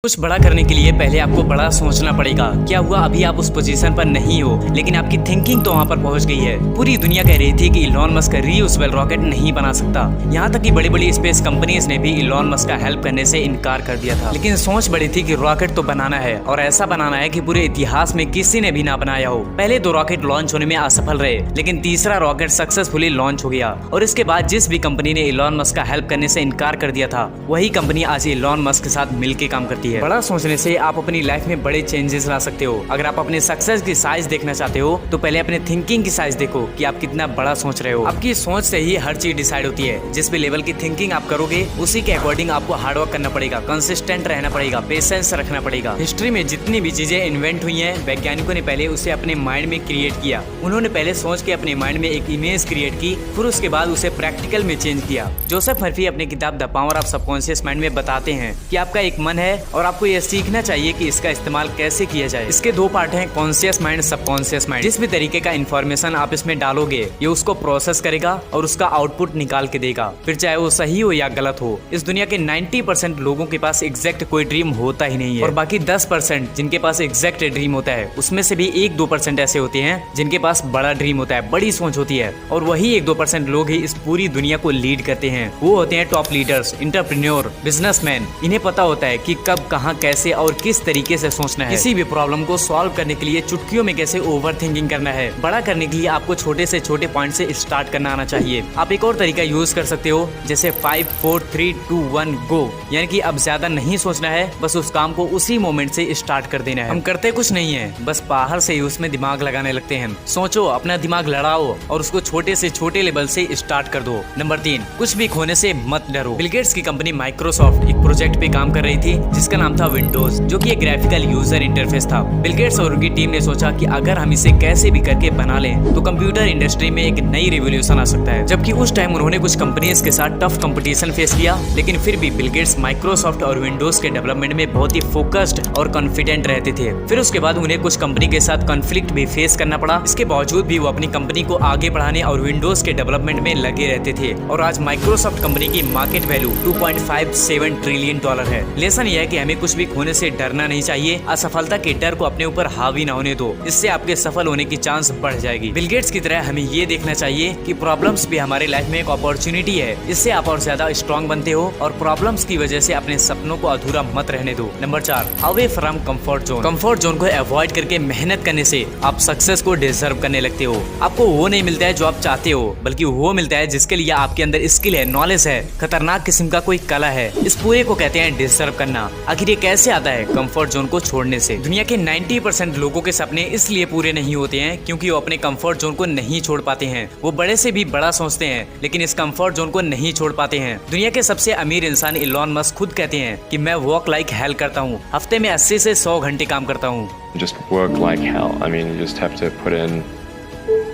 कुछ बड़ा करने के लिए पहले आपको बड़ा सोचना पड़ेगा। क्या हुआ अभी आप उस पोजीशन पर नहीं हो, लेकिन आपकी थिंकिंग तो वहाँ पर पहुँच गई है। पूरी दुनिया कह रही थी कि इलॉन मस्क रीयूजेबल रॉकेट नहीं बना सकता। यहाँ तक कि बड़ी बड़ी स्पेस कंपनीज ने भी इलॉन मस्क का हेल्प करने से इनकार कर दिया था। लेकिन सोच बड़ी थी कि रॉकेट तो बनाना है और ऐसा बनाना है कि पूरे इतिहास में किसी ने भी ना बनाया हो। पहले 2 रॉकेट लॉन्च होने में असफल रहे, लेकिन तीसरा रॉकेट सक्सेसफुली लॉन्च हो गया। और इसके बाद जिस भी कंपनी ने इलॉन मस्क का हेल्प करने से इनकार कर दिया था, वही कंपनी आज इलॉन मस्क के साथ मिलकर काम करती है। बड़ा सोचने से आप अपनी लाइफ में बड़े चेंजेस ला सकते हो। अगर आप अपने सक्सेस की साइज देखना चाहते हो तो पहले अपने थिंकिंग की साइज देखो कि आप कितना बड़ा सोच रहे हो। आपकी सोच से ही हर चीज डिसाइड होती है। जिस भी लेवल की थिंकिंग आप करोगे उसी के अकॉर्डिंग आपको हार्डवर्क करना पड़ेगा, कंसिस्टेंट रहना पड़ेगा, पेशेंस रखना पड़ेगा। हिस्ट्री में जितनी भी चीजें इन्वेंट हुई हैं, वैज्ञानिकों ने पहले उसे अपने माइंड में क्रिएट किया। उन्होंने पहले सोच के अपने माइंड में एक इमेज क्रिएट की, फिर उसके बाद उसे प्रैक्टिकल में चेंज किया। जोसेफ मर्फी अपनी किताब the power of subconscious mind में बताते हैं कि आपका एक मन है और आपको यह सीखना चाहिए कि इसका इस्तेमाल कैसे किया जाए। इसके 2 पार्ट हैं, कॉन्शियस माइंड, सबकॉन्शियस माइंड। जिस भी तरीके का इन्फॉर्मेशन आप इसमें डालोगे ये उसको प्रोसेस करेगा और उसका आउटपुट निकाल के देगा, फिर चाहे वो सही हो या गलत हो। इस दुनिया के 90% लोगों के पास एग्जैक्ट कोई ड्रीम होता ही नहीं है, और बाकी 10% जिनके पास एग्जैक्ट ड्रीम होता है उसमें से भी 1-2% ऐसे होते हैं जिनके पास बड़ा ड्रीम होता है, बड़ी सोच होती है। और वही 1-2% लोग ही इस पूरी दुनिया को लीड करते हैं। वो होते हैं टॉप लीडर्स, एंटरप्रेन्योर, बिजनेसमैन। इन्हें पता होता है कि कब, कहां, कैसे और किस तरीके से सोचना है। किसी भी प्रॉब्लम को सॉल्व करने के लिए चुटकियों में कैसे ओवर थिंकिंग करना है। बड़ा करने के लिए आपको छोटे से छोटे पॉइंट से स्टार्ट करना आना चाहिए। आप एक और तरीका यूज कर सकते हो, जैसे 5 4 3 2 1 गो। यानी कि अब ज्यादा नहीं सोचना है, बस उस काम को उसी मोमेंट से स्टार्ट कर देना है। हम करते कुछ नहीं है, बस बाहर से ही उसमें दिमाग लगाने लगते हैं। सोचो, अपना दिमाग लड़ाओ और उसको छोटे से छोटे लेवल से स्टार्ट कर दो। नंबर 3, कुछ भी खोने से मत डरो। बिल गेट्स की कंपनी माइक्रोसॉफ्ट एक प्रोजेक्ट पे काम कर रही थी जिसका नाम था विंडोज, जो कि एक ग्राफिकल यूजर इंटरफेस था। बिल गेट्स और उनकी टीम ने सोचा कि अगर हम इसे कैसे भी करके बना लें तो कंप्यूटर इंडस्ट्री में एक नई रिवॉल्यूशन आ सकता है। जबकि उस टाइम उन्होंने कुछ कंपनीज के साथ टफ कंपटीशन फेस किया, लेकिन फिर भी बिल गेट्स माइक्रोसॉफ्ट और विंडोज के डेवलपमेंट में बहुत ही फोकस्ड और कॉन्फिडेंट रहते थे। फिर उसके बाद उन्हें कुछ कंपनी के साथ कॉन्फ्लिक्ट भी फेस करना पड़ा। इसके बावजूद भी वो अपनी कंपनी को आगे बढ़ाने और विंडोज के डेवलपमेंट में लगे रहते थे। और आज माइक्रोसॉफ्ट कंपनी की मार्केट वैल्यू $2.57 ट्रिलियन है। लेसन यह है कि हमें कुछ भी खोने से डरना नहीं चाहिए। असफलता के डर को अपने ऊपर हावी ना होने दो, इससे आपके सफल होने की चांस बढ़ जाएगी। बिल गेट्स की तरह हमें ये देखना चाहिए कि प्रॉब्लम्स भी हमारे लाइफ में एक अपॉर्चुनिटी है। इससे आप और ज्यादा स्ट्रॉन्ग बनते हो और प्रॉब्लम्स की वजह से अपने सपनों को अधूरा मत रहने दो। Number 4, away from comfort zone. Comfort zone को अवॉइड करके मेहनत करने से आप सक्सेस को डिजर्व करने लगते हो। आपको वो नहीं मिलता है जो आप चाहते हो, बल्कि वो मिलता है जिसके लिए आपके अंदर स्किल है, नॉलेज है, खतरनाक किस्म का कोई कला है। इस पूरे को कहते हैं डिजर्व करना। आखिर ये कैसे आता है? कंफर्ट जोन को छोड़ने से। दुनिया के 90% लोगों के सपने इसलिए पूरे नहीं होते हैं क्योंकि वो अपने कंफर्ट जोन को नहीं छोड़ पाते हैं। वो बड़े से भी बड़ा सोचते हैं, लेकिन इस कंफर्ट जोन को नहीं छोड़ पाते हैं। दुनिया के सबसे अमीर इंसान इलॉन मस्क खुद कहते हैं कि मैं वर्क लाइक हेल करता हूँ। हफ्ते में 80 से 100 घंटे काम करता हूँ। Just work like hell. I mean, you just have to put in,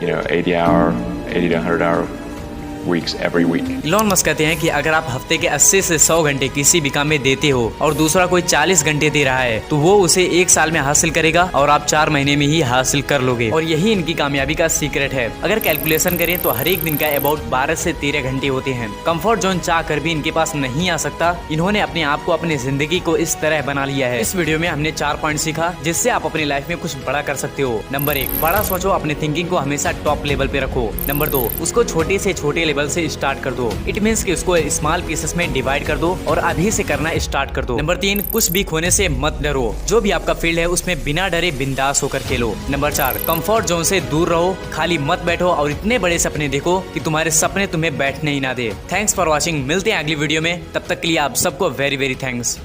80 to 100 hour weeks every week. Elon Musk कहते हैं कि अगर आप हफ्ते के 80 से 100 घंटे किसी भी काम में देते हो और दूसरा कोई 40 घंटे दे रहा है तो वो उसे 1 साल में हासिल करेगा और आप 4 महीने में ही हासिल कर लोगे। और यही इनकी कामयाबी का सीक्रेट है। अगर कैलकुलेशन करें तो हर एक दिन का अबाउट 12 से 13 घंटे होते हैं। कंफर्ट जोन चाह कर भी इनके पास नहीं आ सकता। इन्होंने अपने आप को, अपनी जिंदगी को इस तरह बना लिया है। इस वीडियो में हमने 4 पॉइंट सीखा जिससे आप अपनी लाइफ में कुछ बड़ा कर सकते हो। नंबर 1, बड़ा सोचो, अपने थिंकिंग को हमेशा टॉप लेवल पे रखो। नंबर 2, उसको छोटे से छोटे लेवल से स्टार्ट कर दो। इट मींस कि उसको स्मॉल पीसेस में डिवाइड कर दो और अभी से करना स्टार्ट कर दो। नंबर 3, कुछ भी खोने से मत डरो। जो भी आपका फील्ड है उसमें बिना डरे बिंदास होकर खेलो। नंबर 4, कंफर्ट जोन से दूर रहो, खाली मत बैठो और इतने बड़े सपने देखो कि तुम्हारे सपने तुम्हें बैठने ही ना दे। Thanks for watching. मिलते हैं अगली वीडियो में, तब तक के लिए आप सबको वेरी वेरी थैंक्स।